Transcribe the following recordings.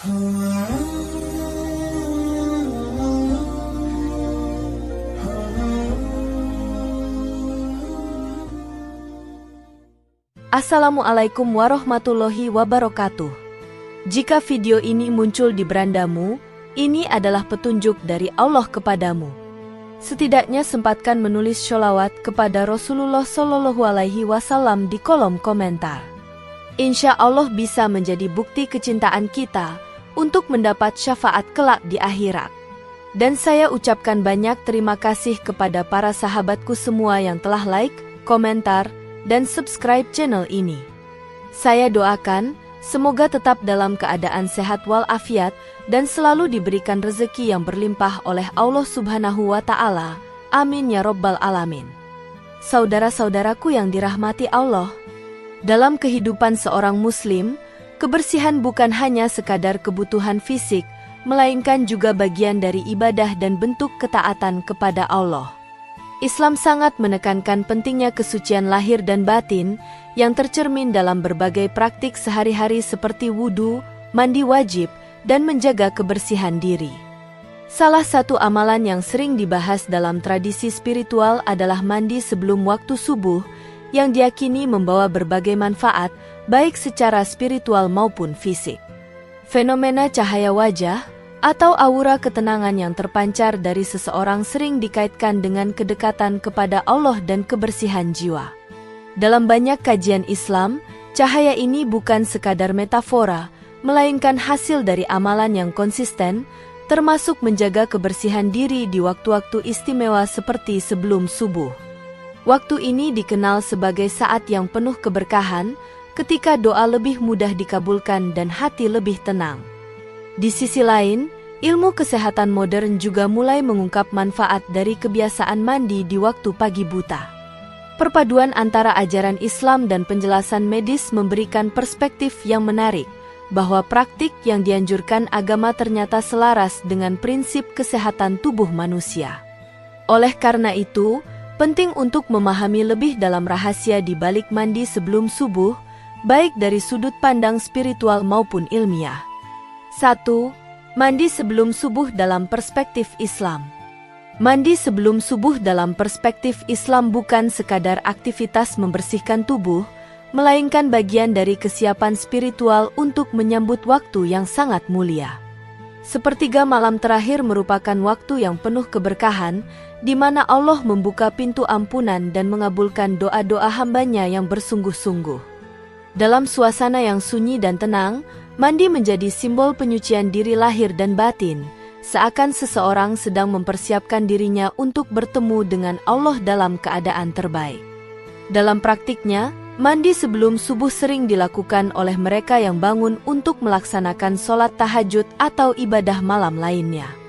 Assalamualaikum warahmatullahi wabarakatuh. Jika video ini muncul di berandamu, ini adalah petunjuk dari Allah kepadamu. Setidaknya sempatkan menulis sholawat kepada Rasulullah Shallallahu Alaihi Wasallam di kolom komentar. Insya Allah bisa menjadi bukti kecintaan kita untuk mendapat syafaat kelak di akhirat. Dan saya ucapkan banyak terima kasih kepada para sahabatku semua yang telah like, komentar, dan subscribe channel ini. Saya doakan, semoga tetap dalam keadaan sehat walafiat dan selalu diberikan rezeki yang berlimpah oleh Allah Subhanahu wa Ta'ala. Amin ya Rabbal Alamin. Saudara-saudaraku yang dirahmati Allah, dalam kehidupan seorang Muslim, kebersihan bukan hanya sekadar kebutuhan fisik, melainkan juga bagian dari ibadah dan bentuk ketaatan kepada Allah. Islam sangat menekankan pentingnya kesucian lahir dan batin yang tercermin dalam berbagai praktik sehari-hari seperti wudu, mandi wajib, dan menjaga kebersihan diri. Salah satu amalan yang sering dibahas dalam tradisi spiritual adalah mandi sebelum waktu subuh, yang diyakini membawa berbagai manfaat, baik secara spiritual maupun fisik. Fenomena cahaya wajah atau aura ketenangan yang terpancar dari seseorang sering dikaitkan dengan kedekatan kepada Allah dan kebersihan jiwa. Dalam banyak kajian Islam, cahaya ini bukan sekadar metafora, melainkan hasil dari amalan yang konsisten, termasuk menjaga kebersihan diri di waktu-waktu istimewa seperti sebelum subuh. Waktu ini dikenal sebagai saat yang penuh keberkahan, ketika doa lebih mudah dikabulkan dan hati lebih tenang. Di sisi lain, ilmu kesehatan modern juga mulai mengungkap manfaat dari kebiasaan mandi di waktu pagi buta. Perpaduan antara ajaran Islam dan penjelasan medis memberikan perspektif yang menarik, bahwa praktik yang dianjurkan agama ternyata selaras dengan prinsip kesehatan tubuh manusia. Oleh karena itu, penting untuk memahami lebih dalam rahasia di balik mandi sebelum subuh, baik dari sudut pandang spiritual maupun ilmiah. 1. Mandi sebelum subuh dalam perspektif Islam. Mandi sebelum subuh dalam perspektif Islam bukan sekadar aktivitas membersihkan tubuh, melainkan bagian dari kesiapan spiritual untuk menyambut waktu yang sangat mulia. Sepertiga malam terakhir merupakan waktu yang penuh keberkahan, di mana Allah membuka pintu ampunan dan mengabulkan doa-doa hambanya yang bersungguh-sungguh. Dalam suasana yang sunyi dan tenang, mandi menjadi simbol penyucian diri lahir dan batin, seakan seseorang sedang mempersiapkan dirinya untuk bertemu dengan Allah dalam keadaan terbaik. Dalam praktiknya, mandi sebelum subuh sering dilakukan oleh mereka yang bangun untuk melaksanakan sholat tahajud atau ibadah malam lainnya.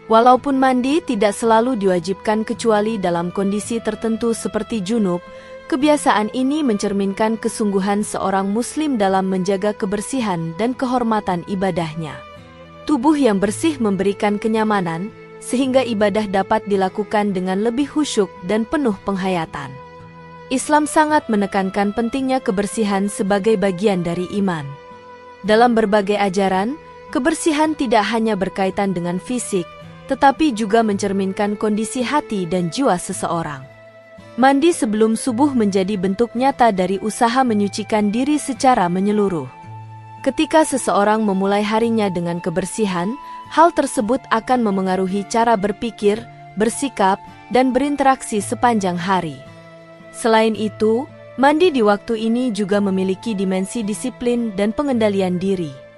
Walaupun mandi tidak selalu diwajibkan kecuali dalam kondisi tertentu seperti junub, kebiasaan ini mencerminkan kesungguhan seorang muslim dalam menjaga kebersihan dan kehormatan ibadahnya. Tubuh yang bersih memberikan kenyamanan, sehingga ibadah dapat dilakukan dengan lebih khusyuk dan penuh penghayatan. Islam sangat menekankan pentingnya kebersihan sebagai bagian dari iman. Dalam berbagai ajaran, kebersihan tidak hanya berkaitan dengan fisik, tetapi juga mencerminkan kondisi hati dan jiwa seseorang. Mandi sebelum subuh menjadi bentuk nyata dari usaha menyucikan diri secara menyeluruh. Ketika seseorang memulai harinya dengan kebersihan, hal tersebut akan memengaruhi cara berpikir, bersikap, dan berinteraksi sepanjang hari. Selain itu, mandi di waktu ini juga memiliki dimensi disiplin dan pengendalian diri.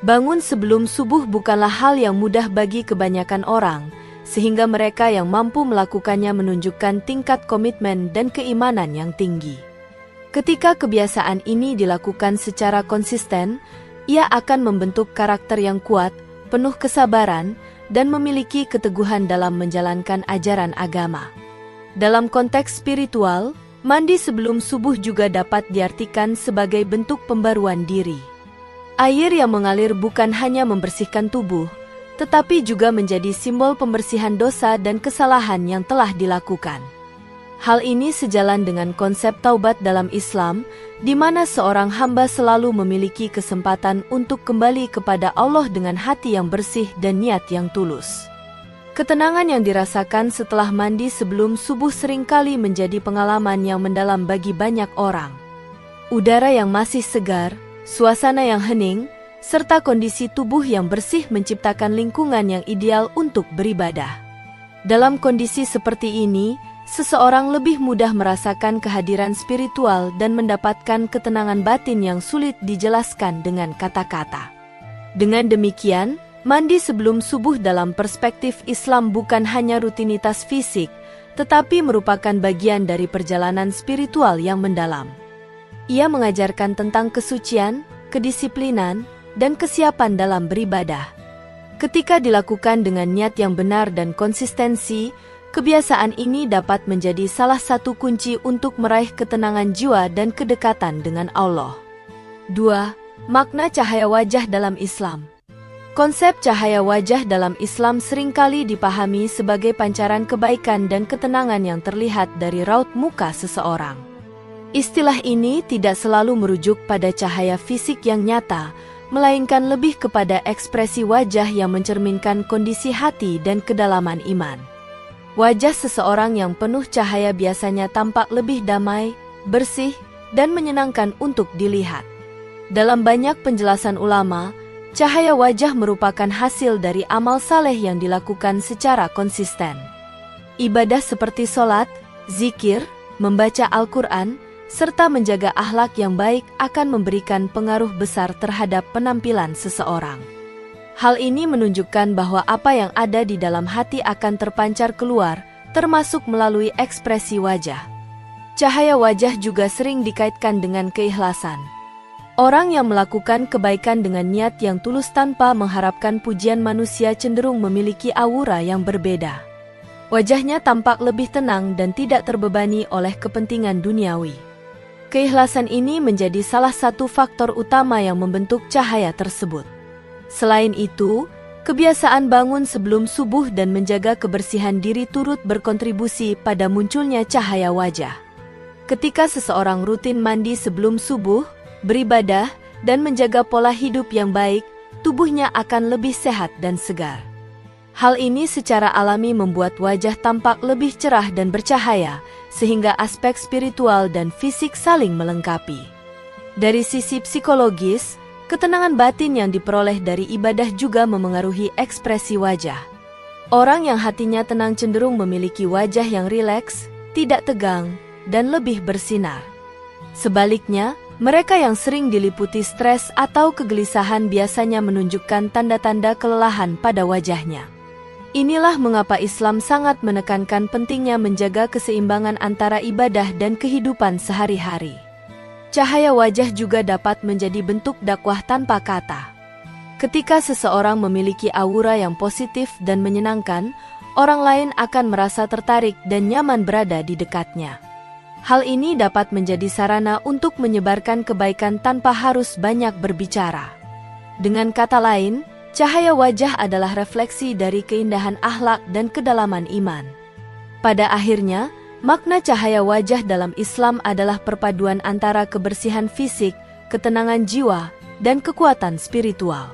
Bangun sebelum subuh bukanlah hal yang mudah bagi kebanyakan orang, sehingga mereka yang mampu melakukannya menunjukkan tingkat komitmen dan keimanan yang tinggi. Ketika kebiasaan ini dilakukan secara konsisten, ia akan membentuk karakter yang kuat, penuh kesabaran, dan memiliki keteguhan dalam menjalankan ajaran agama. Dalam konteks spiritual, mandi sebelum subuh juga dapat diartikan sebagai bentuk pembaruan diri. Air yang mengalir bukan hanya membersihkan tubuh, tetapi juga menjadi simbol pembersihan dosa dan kesalahan yang telah dilakukan. Hal ini sejalan dengan konsep taubat dalam Islam, di mana seorang hamba selalu memiliki kesempatan untuk kembali kepada Allah dengan hati yang bersih dan niat yang tulus. Ketenangan yang dirasakan setelah mandi sebelum subuh seringkali menjadi pengalaman yang mendalam bagi banyak orang. Udara yang masih segar, suasana yang hening, serta kondisi tubuh yang bersih menciptakan lingkungan yang ideal untuk beribadah. Dalam kondisi seperti ini, seseorang lebih mudah merasakan kehadiran spiritual dan mendapatkan ketenangan batin yang sulit dijelaskan dengan kata-kata. Dengan demikian, mandi sebelum subuh dalam perspektif Islam bukan hanya rutinitas fisik, tetapi merupakan bagian dari perjalanan spiritual yang mendalam. Ia mengajarkan tentang kesucian, kedisiplinan, dan kesiapan dalam beribadah. Ketika dilakukan dengan niat yang benar dan konsistensi, kebiasaan ini dapat menjadi salah satu kunci untuk meraih ketenangan jiwa dan kedekatan dengan Allah. 2. Makna cahaya wajah dalam Islam. Konsep cahaya wajah dalam Islam seringkali dipahami sebagai pancaran kebaikan dan ketenangan yang terlihat dari raut muka seseorang. Istilah ini tidak selalu merujuk pada cahaya fisik yang nyata, melainkan lebih kepada ekspresi wajah yang mencerminkan kondisi hati dan kedalaman iman. Wajah seseorang yang penuh cahaya biasanya tampak lebih damai, bersih, dan menyenangkan untuk dilihat. Dalam banyak penjelasan ulama, cahaya wajah merupakan hasil dari amal saleh yang dilakukan secara konsisten. Ibadah seperti sholat, zikir, membaca Al-Quran, serta menjaga akhlak yang baik akan memberikan pengaruh besar terhadap penampilan seseorang. Hal ini menunjukkan bahwa apa yang ada di dalam hati akan terpancar keluar, termasuk melalui ekspresi wajah. Cahaya wajah juga sering dikaitkan dengan keikhlasan. Orang yang melakukan kebaikan dengan niat yang tulus tanpa mengharapkan pujian manusia cenderung memiliki aura yang berbeda. Wajahnya tampak lebih tenang dan tidak terbebani oleh kepentingan duniawi. Keikhlasan ini menjadi salah satu faktor utama yang membentuk cahaya tersebut. Selain itu, kebiasaan bangun sebelum subuh dan menjaga kebersihan diri turut berkontribusi pada munculnya cahaya wajah. Ketika seseorang rutin mandi sebelum subuh, beribadah, dan menjaga pola hidup yang baik, tubuhnya akan lebih sehat dan segar. Hal ini secara alami membuat wajah tampak lebih cerah dan bercahaya, sehingga aspek spiritual dan fisik saling melengkapi. Dari sisi psikologis, ketenangan batin yang diperoleh dari ibadah juga memengaruhi ekspresi wajah. Orang yang hatinya tenang cenderung memiliki wajah yang rileks, tidak tegang, dan lebih bersinar. Sebaliknya, mereka yang sering diliputi stres atau kegelisahan biasanya menunjukkan tanda-tanda kelelahan pada wajahnya. Inilah mengapa Islam sangat menekankan pentingnya menjaga keseimbangan antara ibadah dan kehidupan sehari-hari. Cahaya wajah juga dapat menjadi bentuk dakwah tanpa kata. Ketika seseorang memiliki aura yang positif dan menyenangkan, orang lain akan merasa tertarik dan nyaman berada di dekatnya. Hal ini dapat menjadi sarana untuk menyebarkan kebaikan tanpa harus banyak berbicara. Dengan kata lain, cahaya wajah adalah refleksi dari keindahan akhlak dan kedalaman iman. Pada akhirnya, makna cahaya wajah dalam Islam adalah perpaduan antara kebersihan fisik, ketenangan jiwa, dan kekuatan spiritual.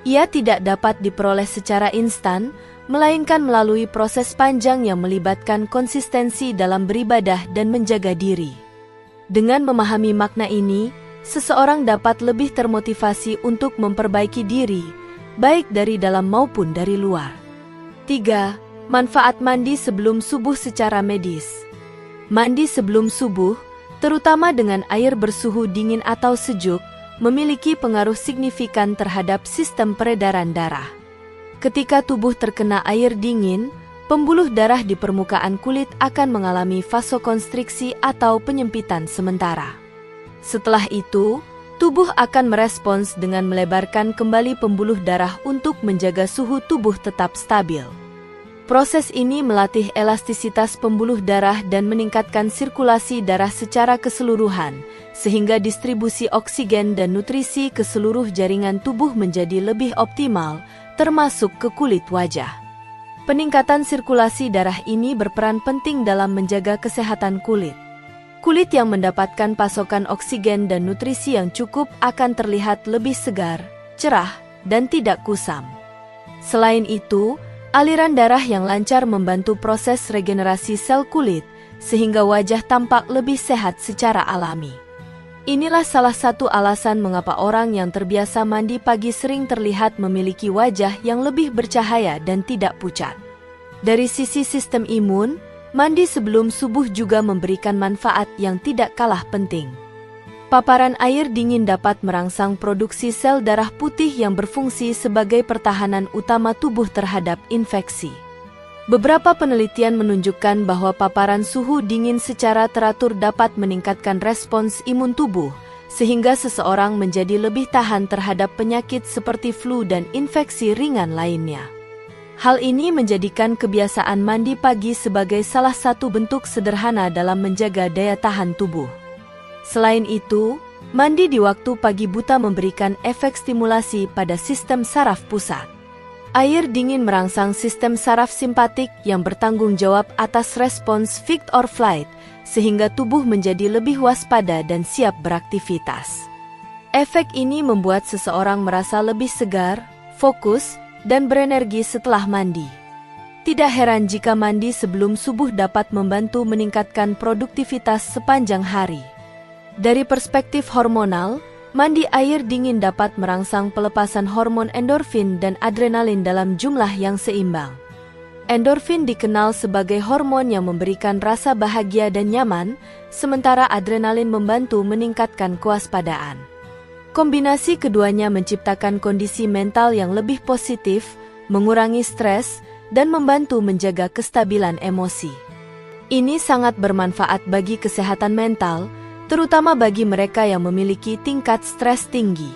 Ia tidak dapat diperoleh secara instan, melainkan melalui proses panjang yang melibatkan konsistensi dalam beribadah dan menjaga diri. Dengan memahami makna ini, seseorang dapat lebih termotivasi untuk memperbaiki diri, baik dari dalam maupun dari luar. 3. Manfaat mandi sebelum subuh secara medis. Mandi sebelum subuh, terutama dengan air bersuhu dingin atau sejuk, memiliki pengaruh signifikan terhadap sistem peredaran darah. Ketika tubuh terkena air dingin, pembuluh darah di permukaan kulit akan mengalami vasokonstriksi atau penyempitan sementara. Setelah itu, tubuh akan merespons dengan melebarkan kembali pembuluh darah untuk menjaga suhu tubuh tetap stabil. Proses ini melatih elastisitas pembuluh darah dan meningkatkan sirkulasi darah secara keseluruhan, sehingga distribusi oksigen dan nutrisi ke seluruh jaringan tubuh menjadi lebih optimal, termasuk ke kulit wajah. Peningkatan sirkulasi darah ini berperan penting dalam menjaga kesehatan kulit. Kulit yang mendapatkan pasokan oksigen dan nutrisi yang cukup akan terlihat lebih segar, cerah, dan tidak kusam. Selain itu, aliran darah yang lancar membantu proses regenerasi sel kulit, sehingga wajah tampak lebih sehat secara alami. Inilah salah satu alasan mengapa orang yang terbiasa mandi pagi sering terlihat memiliki wajah yang lebih bercahaya dan tidak pucat. Dari sisi sistem imun, mandi sebelum subuh juga memberikan manfaat yang tidak kalah penting. Paparan air dingin dapat merangsang produksi sel darah putih yang berfungsi sebagai pertahanan utama tubuh terhadap infeksi. Beberapa penelitian menunjukkan bahwa paparan suhu dingin secara teratur dapat meningkatkan respons imun tubuh, sehingga seseorang menjadi lebih tahan terhadap penyakit seperti flu dan infeksi ringan lainnya. Hal ini menjadikan kebiasaan mandi pagi sebagai salah satu bentuk sederhana dalam menjaga daya tahan tubuh. Selain itu, mandi di waktu pagi buta memberikan efek stimulasi pada sistem saraf pusat. Air dingin merangsang sistem saraf simpatik yang bertanggung jawab atas respons fight or flight, sehingga tubuh menjadi lebih waspada dan siap beraktivitas. Efek ini membuat seseorang merasa lebih segar, fokus, dan berenergi setelah mandi. Tidak heran jika mandi sebelum subuh dapat membantu meningkatkan produktivitas sepanjang hari. Dari perspektif hormonal, mandi air dingin dapat merangsang pelepasan hormon endorfin dan adrenalin dalam jumlah yang seimbang. Endorfin dikenal sebagai hormon yang memberikan rasa bahagia dan nyaman, sementara adrenalin membantu meningkatkan kewaspadaan. Kombinasi keduanya menciptakan kondisi mental yang lebih positif, mengurangi stres, dan membantu menjaga kestabilan emosi. Ini sangat bermanfaat bagi kesehatan mental, terutama bagi mereka yang memiliki tingkat stres tinggi.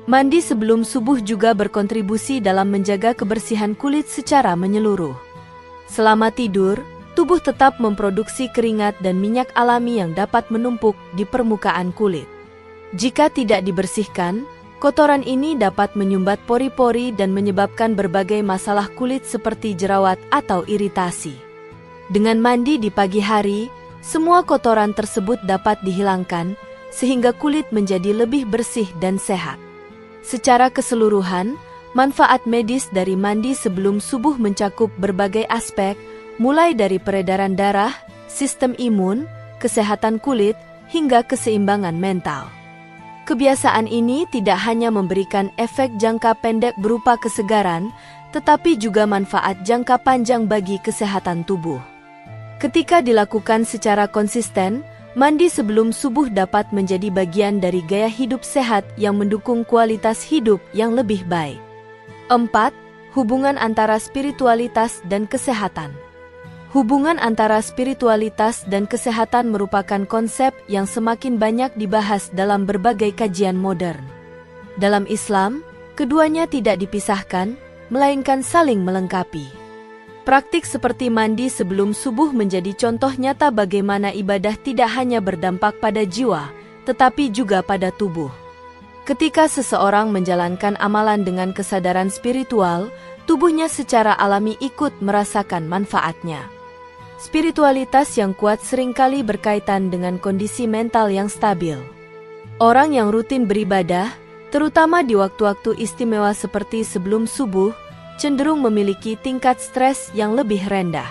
Mandi sebelum subuh juga berkontribusi dalam menjaga kebersihan kulit secara menyeluruh. Selama tidur, tubuh tetap memproduksi keringat dan minyak alami yang dapat menumpuk di permukaan kulit. Jika tidak dibersihkan, kotoran ini dapat menyumbat pori-pori dan menyebabkan berbagai masalah kulit seperti jerawat atau iritasi. Dengan mandi di pagi hari, semua kotoran tersebut dapat dihilangkan, sehingga kulit menjadi lebih bersih dan sehat. Secara keseluruhan, manfaat medis dari mandi sebelum subuh mencakup berbagai aspek, mulai dari peredaran darah, sistem imun, kesehatan kulit, hingga keseimbangan mental. Kebiasaan ini tidak hanya memberikan efek jangka pendek berupa kesegaran, tetapi juga manfaat jangka panjang bagi kesehatan tubuh. Ketika dilakukan secara konsisten, mandi sebelum subuh dapat menjadi bagian dari gaya hidup sehat yang mendukung kualitas hidup yang lebih baik. 4. Hubungan antara spiritualitas dan kesehatan. Hubungan antara spiritualitas dan kesehatan merupakan konsep yang semakin banyak dibahas dalam berbagai kajian modern. Dalam Islam, keduanya tidak dipisahkan, melainkan saling melengkapi. Praktik seperti mandi sebelum subuh menjadi contoh nyata bagaimana ibadah tidak hanya berdampak pada jiwa, tetapi juga pada tubuh. Ketika seseorang menjalankan amalan dengan kesadaran spiritual, tubuhnya secara alami ikut merasakan manfaatnya. Spiritualitas yang kuat seringkali berkaitan dengan kondisi mental yang stabil. Orang yang rutin beribadah, terutama di waktu-waktu istimewa seperti sebelum subuh, cenderung memiliki tingkat stres yang lebih rendah.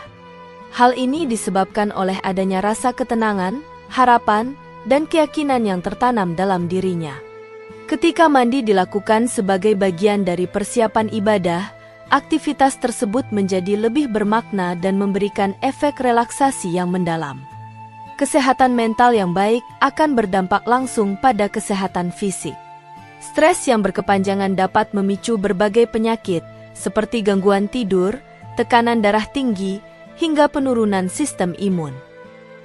Hal ini disebabkan oleh adanya rasa ketenangan, harapan, dan keyakinan yang tertanam dalam dirinya. Ketika mandi dilakukan sebagai bagian dari persiapan ibadah, aktivitas tersebut menjadi lebih bermakna dan memberikan efek relaksasi yang mendalam. Kesehatan mental yang baik akan berdampak langsung pada kesehatan fisik. Stres yang berkepanjangan dapat memicu berbagai penyakit, seperti gangguan tidur, tekanan darah tinggi, hingga penurunan sistem imun.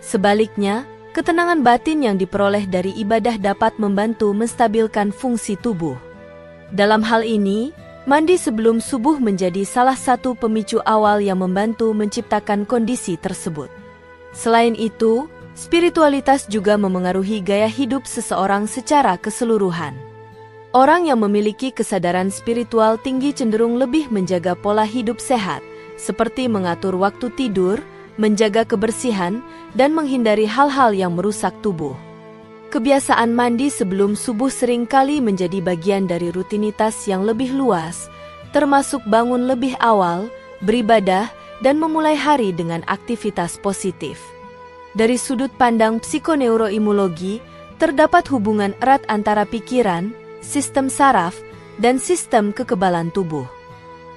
Sebaliknya, ketenangan batin yang diperoleh dari ibadah dapat membantu menstabilkan fungsi tubuh. Dalam hal ini, mandi sebelum subuh menjadi salah satu pemicu awal yang membantu menciptakan kondisi tersebut. Selain itu, spiritualitas juga memengaruhi gaya hidup seseorang secara keseluruhan. Orang yang memiliki kesadaran spiritual tinggi cenderung lebih menjaga pola hidup sehat, seperti mengatur waktu tidur, menjaga kebersihan, dan menghindari hal-hal yang merusak tubuh. Kebiasaan mandi sebelum subuh seringkali menjadi bagian dari rutinitas yang lebih luas, termasuk bangun lebih awal, beribadah, dan memulai hari dengan aktivitas positif. Dari sudut pandang psikoneuroimulogi, terdapat hubungan erat antara pikiran, sistem saraf, dan sistem kekebalan tubuh.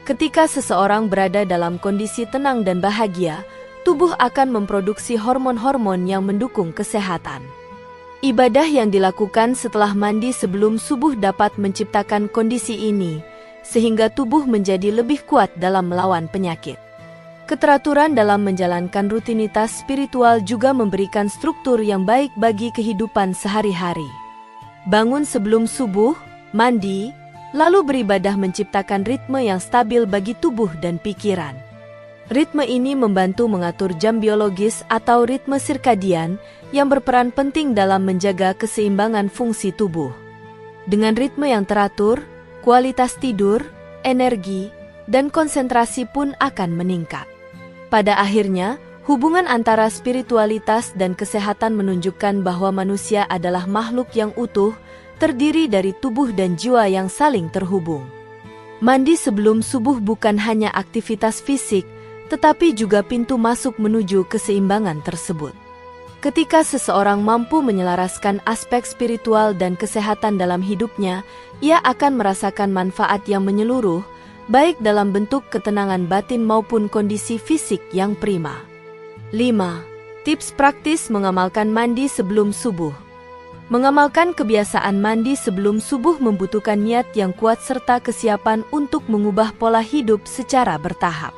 Ketika seseorang berada dalam kondisi tenang dan bahagia, tubuh akan memproduksi hormon-hormon yang mendukung kesehatan. Ibadah yang dilakukan setelah mandi sebelum subuh dapat menciptakan kondisi ini, sehingga tubuh menjadi lebih kuat dalam melawan penyakit. Keteraturan dalam menjalankan rutinitas spiritual juga memberikan struktur yang baik bagi kehidupan sehari-hari. Bangun sebelum subuh, mandi, lalu beribadah menciptakan ritme yang stabil bagi tubuh dan pikiran. Ritme ini membantu mengatur jam biologis atau ritme sirkadian yang berperan penting dalam menjaga keseimbangan fungsi tubuh. Dengan ritme yang teratur, kualitas tidur, energi, dan konsentrasi pun akan meningkat. Pada akhirnya, hubungan antara spiritualitas dan kesehatan menunjukkan bahwa manusia adalah makhluk yang utuh, terdiri dari tubuh dan jiwa yang saling terhubung. Mandi sebelum subuh bukan hanya aktivitas fisik, tetapi juga pintu masuk menuju keseimbangan tersebut. Ketika seseorang mampu menyelaraskan aspek spiritual dan kesehatan dalam hidupnya, ia akan merasakan manfaat yang menyeluruh, baik dalam bentuk ketenangan batin maupun kondisi fisik yang prima. 5. Tips praktis mengamalkan mandi sebelum subuh. Mengamalkan kebiasaan mandi sebelum subuh membutuhkan niat yang kuat serta kesiapan untuk mengubah pola hidup secara bertahap.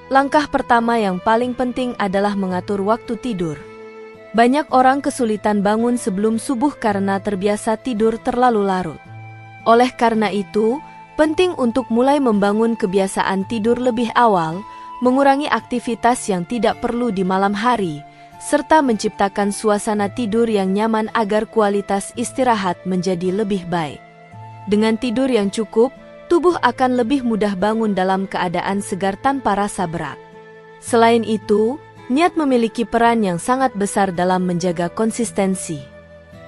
Langkah pertama yang paling penting adalah mengatur waktu tidur. Banyak orang kesulitan bangun sebelum subuh karena terbiasa tidur terlalu larut. Oleh karena itu, penting untuk mulai membangun kebiasaan tidur lebih awal, mengurangi aktivitas yang tidak perlu di malam hari, serta menciptakan suasana tidur yang nyaman agar kualitas istirahat menjadi lebih baik. Dengan tidur yang cukup, tubuh akan lebih mudah bangun dalam keadaan segar tanpa rasa berat. Selain itu, niat memiliki peran yang sangat besar dalam menjaga konsistensi.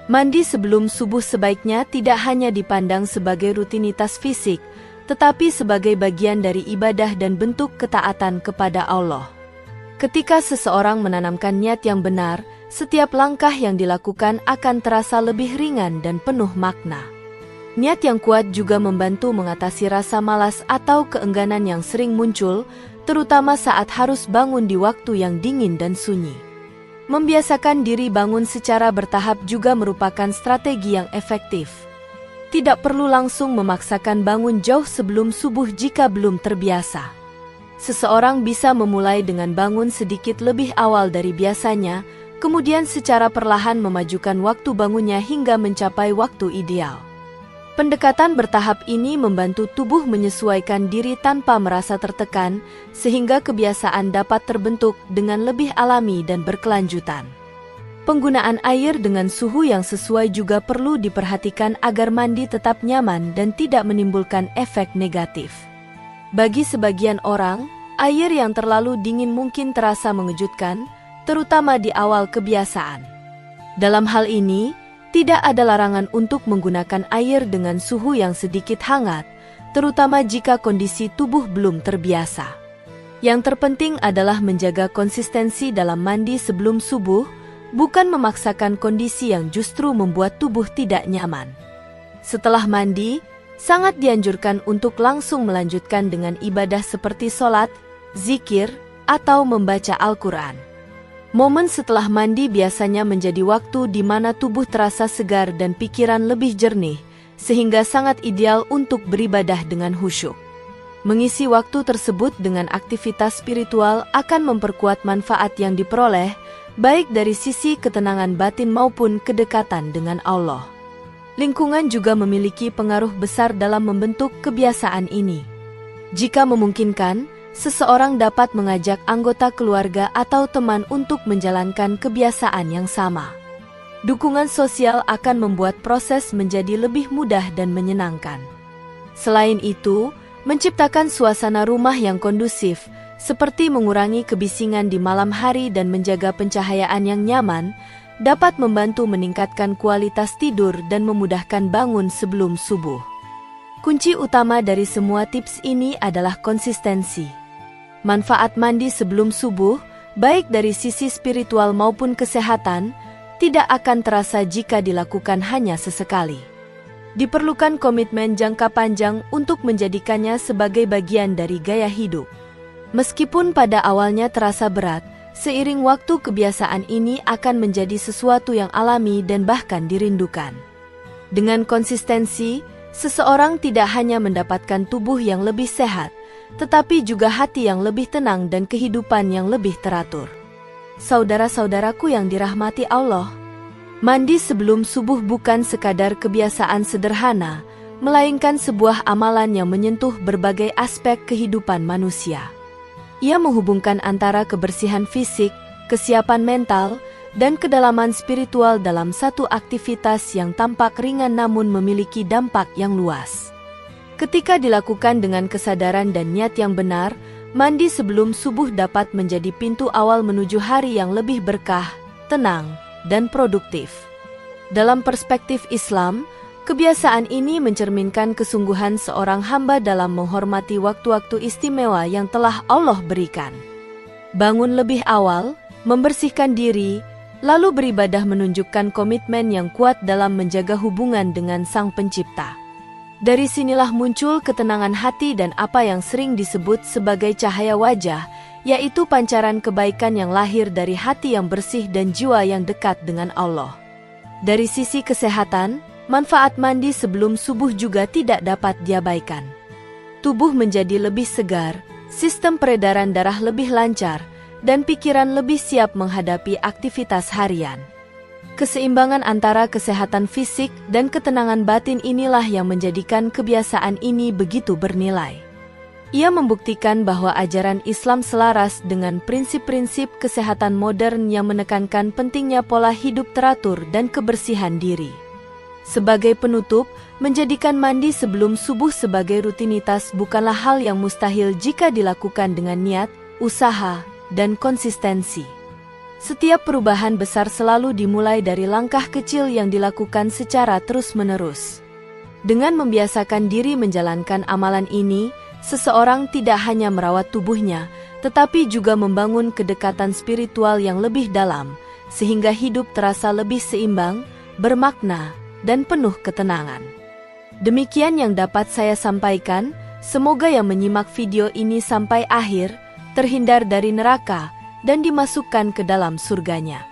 Mandi sebelum subuh sebaiknya tidak hanya dipandang sebagai rutinitas fisik, tetapi sebagai bagian dari ibadah dan bentuk ketaatan kepada Allah. Ketika seseorang menanamkan niat yang benar, setiap langkah yang dilakukan akan terasa lebih ringan dan penuh makna. Niat yang kuat juga membantu mengatasi rasa malas atau keengganan yang sering muncul, terutama saat harus bangun di waktu yang dingin dan sunyi. Membiasakan diri bangun secara bertahap juga merupakan strategi yang efektif. Tidak perlu langsung memaksakan bangun jauh sebelum subuh jika belum terbiasa. Seseorang bisa memulai dengan bangun sedikit lebih awal dari biasanya, kemudian secara perlahan memajukan waktu bangunnya hingga mencapai waktu ideal. Pendekatan bertahap ini membantu tubuh menyesuaikan diri tanpa merasa tertekan, sehingga kebiasaan dapat terbentuk dengan lebih alami dan berkelanjutan. Penggunaan air dengan suhu yang sesuai juga perlu diperhatikan agar mandi tetap nyaman dan tidak menimbulkan efek negatif. Bagi sebagian orang, air yang terlalu dingin mungkin terasa mengejutkan, terutama di awal kebiasaan. Dalam hal ini, tidak ada larangan untuk menggunakan air dengan suhu yang sedikit hangat, terutama jika kondisi tubuh belum terbiasa. Yang terpenting adalah menjaga konsistensi dalam mandi sebelum subuh, bukan memaksakan kondisi yang justru membuat tubuh tidak nyaman. Setelah mandi, sangat dianjurkan untuk langsung melanjutkan dengan ibadah seperti sholat, zikir, atau membaca Al-Quran. Momen setelah mandi biasanya menjadi waktu di mana tubuh terasa segar dan pikiran lebih jernih, sehingga sangat ideal untuk beribadah dengan khusyuk. Mengisi waktu tersebut dengan aktivitas spiritual akan memperkuat manfaat yang diperoleh, baik dari sisi ketenangan batin maupun kedekatan dengan Allah. Lingkungan juga memiliki pengaruh besar dalam membentuk kebiasaan ini. Jika memungkinkan, seseorang dapat mengajak anggota keluarga atau teman untuk menjalankan kebiasaan yang sama. Dukungan sosial akan membuat proses menjadi lebih mudah dan menyenangkan. Selain itu, menciptakan suasana rumah yang kondusif, seperti mengurangi kebisingan di malam hari dan menjaga pencahayaan yang nyaman, dapat membantu meningkatkan kualitas tidur dan memudahkan bangun sebelum subuh. Kunci utama dari semua tips ini adalah konsistensi. Manfaat mandi sebelum subuh, baik dari sisi spiritual maupun kesehatan, tidak akan terasa jika dilakukan hanya sesekali. Diperlukan komitmen jangka panjang untuk menjadikannya sebagai bagian dari gaya hidup. Meskipun pada awalnya terasa berat, seiring waktu kebiasaan ini akan menjadi sesuatu yang alami dan bahkan dirindukan. Dengan konsistensi, seseorang tidak hanya mendapatkan tubuh yang lebih sehat, tetapi juga hati yang lebih tenang dan kehidupan yang lebih teratur. Saudara-saudaraku yang dirahmati Allah, mandi sebelum subuh bukan sekadar kebiasaan sederhana, melainkan sebuah amalan yang menyentuh berbagai aspek kehidupan manusia. Ia menghubungkan antara kebersihan fisik, kesiapan mental, dan kedalaman spiritual dalam satu aktivitas yang tampak ringan namun memiliki dampak yang luas. Ketika dilakukan dengan kesadaran dan niat yang benar, mandi sebelum subuh dapat menjadi pintu awal menuju hari yang lebih berkah, tenang, dan produktif. Dalam perspektif Islam, kebiasaan ini mencerminkan kesungguhan seorang hamba dalam menghormati waktu-waktu istimewa yang telah Allah berikan. Bangun lebih awal, membersihkan diri, lalu beribadah menunjukkan komitmen yang kuat dalam menjaga hubungan dengan Sang Pencipta. Dari sinilah muncul ketenangan hati dan apa yang sering disebut sebagai cahaya wajah, yaitu pancaran kebaikan yang lahir dari hati yang bersih dan jiwa yang dekat dengan Allah. Dari sisi kesehatan, manfaat mandi sebelum subuh juga tidak dapat diabaikan. Tubuh menjadi lebih segar, sistem peredaran darah lebih lancar, dan pikiran lebih siap menghadapi aktivitas harian. Keseimbangan antara kesehatan fisik dan ketenangan batin inilah yang menjadikan kebiasaan ini begitu bernilai. Ia membuktikan bahwa ajaran Islam selaras dengan prinsip-prinsip kesehatan modern yang menekankan pentingnya pola hidup teratur dan kebersihan diri. Sebagai penutup, menjadikan mandi sebelum subuh sebagai rutinitas bukanlah hal yang mustahil jika dilakukan dengan niat, usaha, dan konsistensi. Setiap perubahan besar selalu dimulai dari langkah kecil yang dilakukan secara terus-menerus. Dengan membiasakan diri menjalankan amalan ini, seseorang tidak hanya merawat tubuhnya, tetapi juga membangun kedekatan spiritual yang lebih dalam, sehingga hidup terasa lebih seimbang, bermakna, dan penuh ketenangan. Demikian yang dapat saya sampaikan, semoga yang menyimak video ini sampai akhir, terhindar dari neraka, dan dimasukkan ke dalam surganya.